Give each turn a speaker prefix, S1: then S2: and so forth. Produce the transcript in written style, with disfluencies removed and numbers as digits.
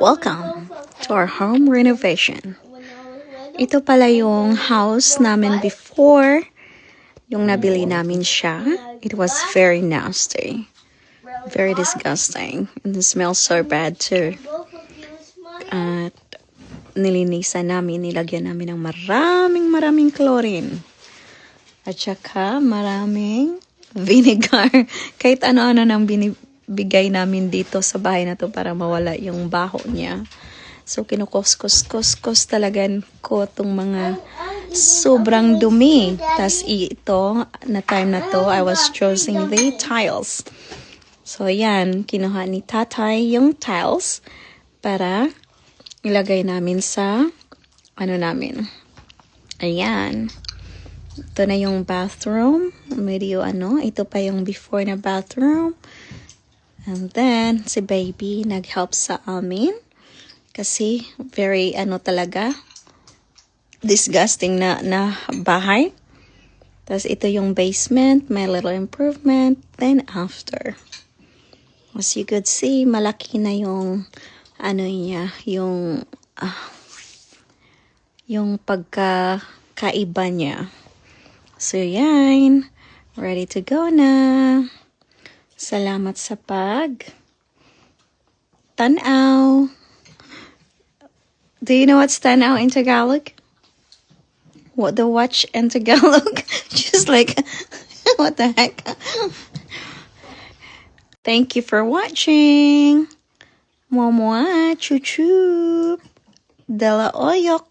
S1: Welcome to our home renovation. Ito pala yung house namin before, yung nabili namin siya. It was very nasty. Very disgusting. And it smells so bad too. At nilinisan namin, nilagyan namin ng maraming chlorine. At saka maraming vinegar. Kahit ano-ano nang binibigay namin dito sa bahay na to para mawala yung baho niya. So, kinukos talaga ko itong mga sobrang dumi. Tas ito, na time na to, I was choosing the tiles. So, yan. Kinuha ni tatay yung tiles para ilagay namin sa, namin. Ayan. Ito na yung bathroom. Medyo ito pa yung before na bathroom. And then, si baby nag-help sa amin. Kasi, very, talaga, disgusting na bahay. Tapos, ito yung basement, may little improvement. Then, after. As you could see, malaki na yung, niya, yung pagkakaiba niya. So, yan. Ready to go na. Salamat sa tanaw. Do you know what's tanaw in Tagalog? What the watch in Tagalog? Just like, what the heck? Thank you for watching. Mwah, choo-choo. Dela oyok.